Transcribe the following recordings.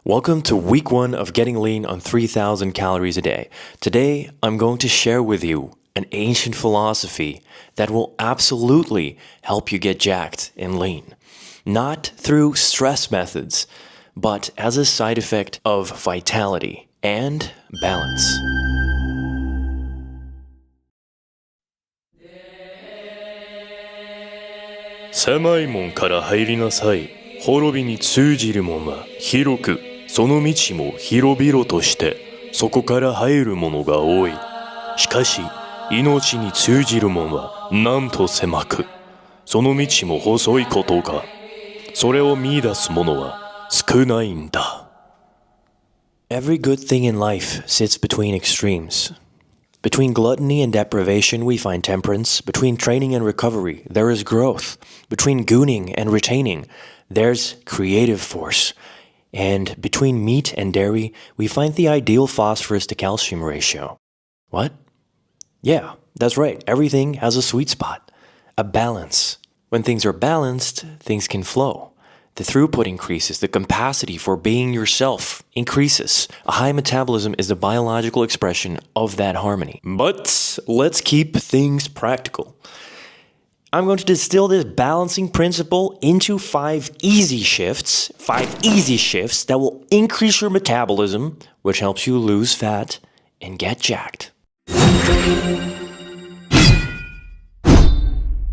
Welcome to week 1 of getting lean on 3,000 calories a day. Today, I'm going to share with you an ancient philosophy that will absolutely help you get jacked and lean. Not through stress methods, but as a side effect of vitality and balance. 狭い門から入りなさい。滅びに通じる門は広く、その道も広々として、そこから入る者が多い。しかし、命に通じる門はなんと狭く、その道も細いことか。それを見出す者は少ないんだ。Every good thing in life sits between extremes. Between gluttony and deprivation, we find temperance. Between training and recovery, there is growth. Between gooning and retaining, there's creative force. And between meat and dairy, we find the ideal phosphorus to calcium ratio. What? Yeah, that's right. Everything has a sweet spot, a balance. When things are balanced, things can flow. The throughput increases, the capacity for being yourself increases. A high metabolism is the biological expression of that harmony. But let's keep things practical. I'm going to distill this balancing principle into 5 easy shifts that will increase your metabolism, which helps you lose fat and get jacked.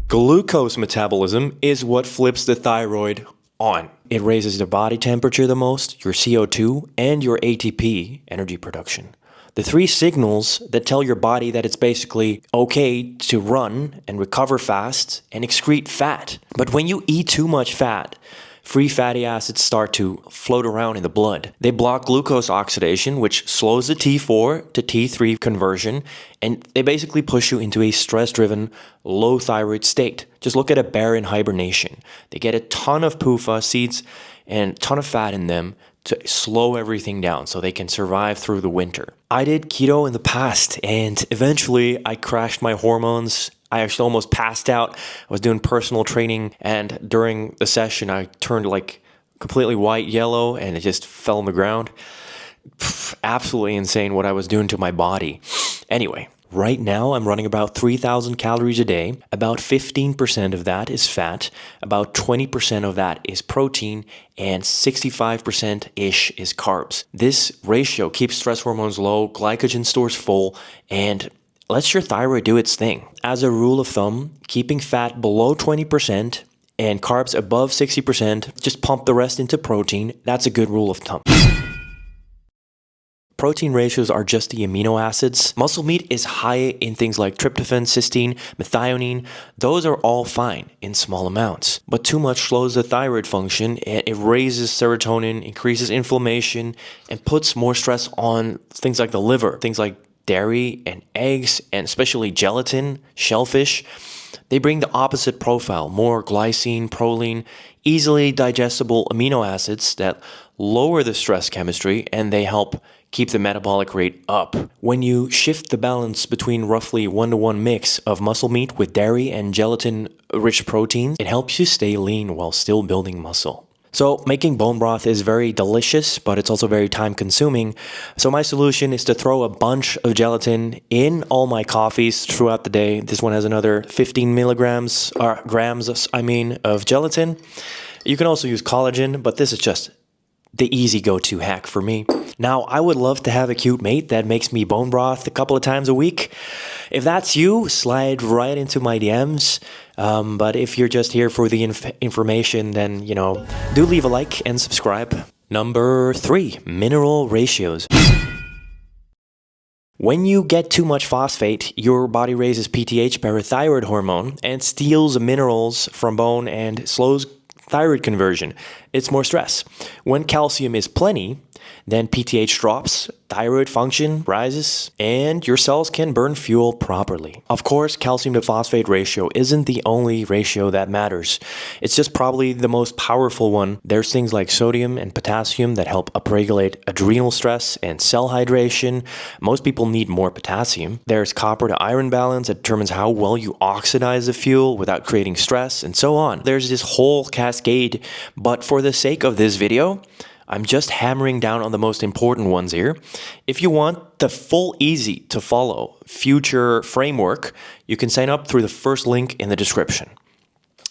Glucose metabolism is what flips the thyroid on. It raises the body temperature the most, your CO2, and your ATP, energy production. The 3 signals that tell your body that it's basically okay to run and recover fast and excrete fat. But when you eat too much fat, free fatty acids start to float around in the blood. They block glucose oxidation, which slows the T4 to T3 conversion, and they basically push you into a stress-driven, low thyroid state. Just look at a bear in hibernation. They get a ton of PUFA seeds and a ton of fat in them to slow everything down so they can survive through the winter. I did keto in the past, and eventually I crashed my hormones. I actually almost passed out. I was doing personal training, and during the session, I turned like completely white, yellow, and it just fell on the ground. Absolutely insane what I was doing to my body. Anyway, right now I'm running about 3,000 calories a day. About 15% of that is fat, about 20% of that is protein, and 65%-ish is carbs. This ratio keeps stress hormones low, glycogen stores full, and lets your thyroid do its thing. As a rule of thumb, keeping fat below 20% and carbs above 60%, just pump the rest into protein. That's a good rule of thumb. Protein ratios are just the amino acids. Muscle meat is high in things like tryptophan, cysteine, methionine. Those are all fine in small amounts. But too much slows the thyroid function. It raises serotonin, increases inflammation, and puts more stress on things like the liver, things like dairy and eggs, and especially gelatin, shellfish. They bring the opposite profile, more glycine, proline, easily digestible amino acids that lower the stress chemistry, and they help keep the metabolic rate up. When you shift the balance between roughly 1-to-1 mix of muscle meat with dairy and gelatin-rich proteins, it helps you stay lean while still building muscle. So making bone broth is very delicious, but it's also very time consuming. So my solution is to throw a bunch of gelatin in all my coffees throughout the day. This one has another 15 grams of gelatin. You can also use collagen, but this is just the easy go-to hack for me. Now, I would love to have a cute mate that makes me bone broth a couple of times a week. If that's you, slide right into my DMs. But if you're just here for the information, then, do leave a like and subscribe. Number 3, mineral ratios. When you get too much phosphate, your body raises PTH, parathyroid hormone, and steals minerals from bone and slows thyroid conversion. It's more stress. When calcium is plenty, then PTH drops, thyroid function rises, and your cells can burn fuel properly. Of course, calcium to phosphate ratio isn't the only ratio that matters. It's just probably the most powerful one. There's things like sodium and potassium that help upregulate adrenal stress and cell hydration. Most people need more potassium. There's copper to iron balance that determines how well you oxidize the fuel without creating stress, and so on. There's this whole cascade, but for the sake of this video, I'm just hammering down on the most important ones here. If you want the full easy to follow future framework, you can sign up through the first link in the description.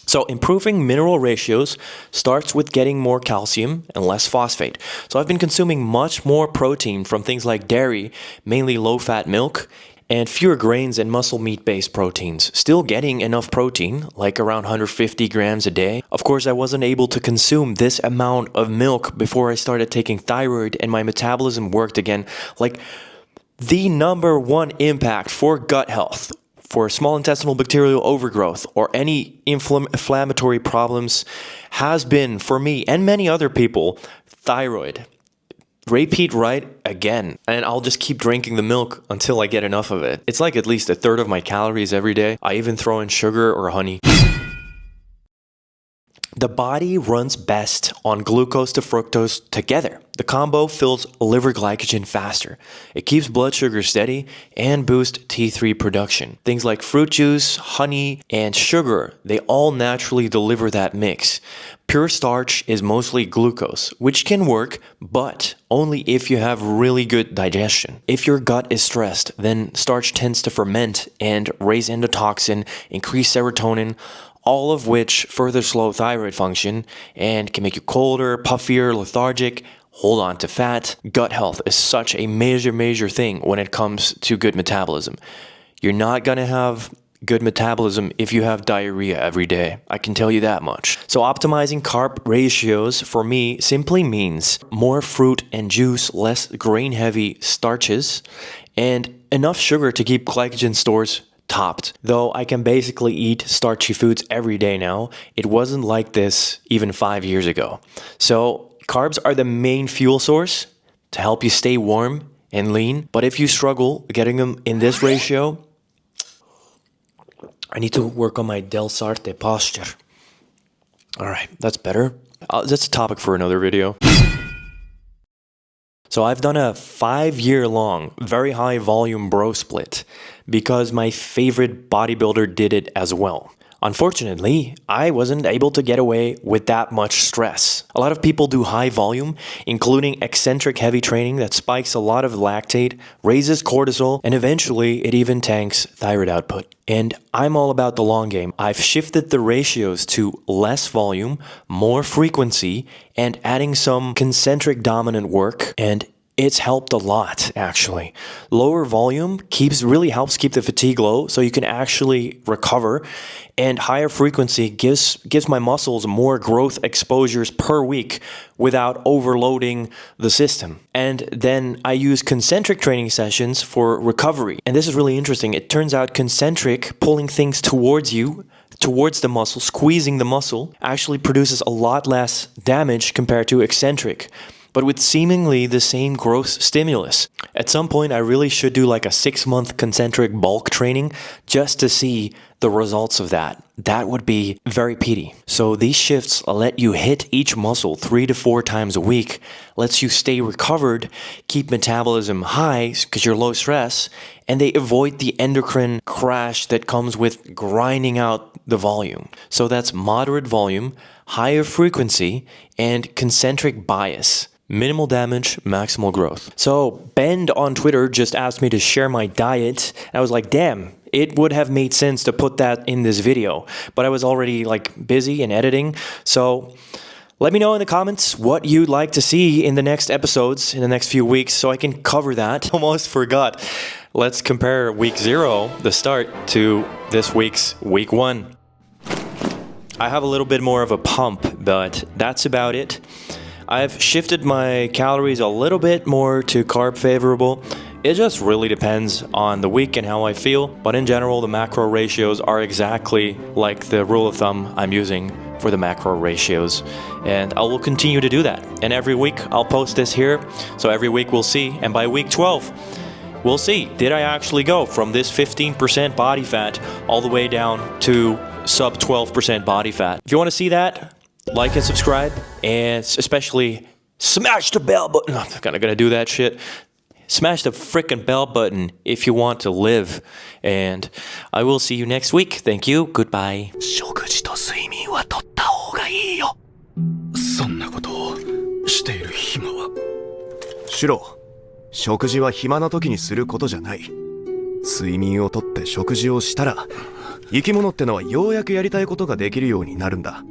So improving mineral ratios starts with getting more calcium and less phosphate. So I've been consuming much more protein from things like dairy, mainly low-fat milk, and fewer grains and muscle meat-based proteins. Still getting enough protein, like around 150 grams a day. Of course, I wasn't able to consume this amount of milk before I started taking thyroid and my metabolism worked again. Like, the number one impact for gut health, for small intestinal bacterial overgrowth, or any inflammatory problems has been, for me and many other people, thyroid. Repeat right again, and I'll just keep drinking the milk until I get enough of it. It's like at least a third of my calories every day. I even throw in sugar or honey. The body runs best on glucose to fructose together. The combo fills liver glycogen faster. It keeps blood sugar steady and boosts T3 production. Things like fruit juice, honey, and sugar, they all naturally deliver that mix. Pure starch is mostly glucose, which can work, but only if you have really good digestion. If your gut is stressed, then starch tends to ferment and raise endotoxin, increase serotonin, all of which further slow thyroid function and can make you colder, puffier, lethargic, hold on to fat. Gut health is such a major thing when it comes to good metabolism. You're not gonna have good metabolism if you have diarrhea every day. I can tell you that much. So optimizing carb ratios for me simply means more fruit and juice, less grain-heavy starches, and enough sugar to keep glycogen stores topped. Though I can basically eat starchy foods every day now, it wasn't like this even 5 years ago. So carbs are the main fuel source to help you stay warm and lean. But if you struggle getting them in this ratio, I need to work on my Del Sarte posture. All right, that's better. That's a topic for another video. So I've done a 5-year-long, very high volume bro split because my favorite bodybuilder did it as well. Unfortunately, I wasn't able to get away with that much stress. A lot of people do high volume, including eccentric heavy training that spikes a lot of lactate, raises cortisol, and eventually it even tanks thyroid output. And I'm all about the long game. I've shifted the ratios to less volume, more frequency, and adding some concentric dominant work, and it's helped a lot, actually. Lower volume really helps keep the fatigue low so you can actually recover. And higher frequency gives my muscles more growth exposures per week without overloading the system. And then I use concentric training sessions for recovery. And this is really interesting. It turns out concentric, pulling things towards you, towards the muscle, squeezing the muscle, actually produces a lot less damage compared to eccentric, but with seemingly the same growth stimulus. At some point, I really should do like a 6-month concentric bulk training just to see the results of that. That would be very peaty. So these shifts let you hit each muscle 3 to 4 times a week, lets you stay recovered, keep metabolism high because you're low stress, and they avoid the endocrine crash that comes with grinding out the volume. So that's moderate volume, higher frequency, and concentric bias. Minimal damage, maximal growth. So Bend on Twitter just asked me to share my diet. I was like, damn, it would have made sense to put that in this video, but I was already like busy and editing. So let me know in the comments what you'd like to see in the next episodes in the next few weeks so I can cover that. Almost forgot. Let's compare week 0, the start, to this week's week 1. I have a little bit more of a pump, but that's about it. I've shifted my calories a little bit more to carb favorable. It just really depends on the week and how I feel, but in general the macro ratios are exactly like the rule of thumb I'm using for the macro ratios, and I will continue to do that. And every week I'll post this here, so every week we'll see, and by week 12 we'll see, did I actually go from this 15% body fat all the way down to sub 12% body fat? If you want to see that, like and subscribe, and especially smash the bell button. I'm not gonna do that shit. Smash the frickin' bell button if you want to live. And I will see you next week. Thank you. Goodbye. 食事と睡眠はとった方がいいよ。そんなことをしているシロ、食事は暇な時にすることじゃない。睡眠をとって食事をしたら、生き物ってのはようやくやりたいことができるようになるんだ。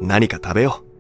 何か食べよう。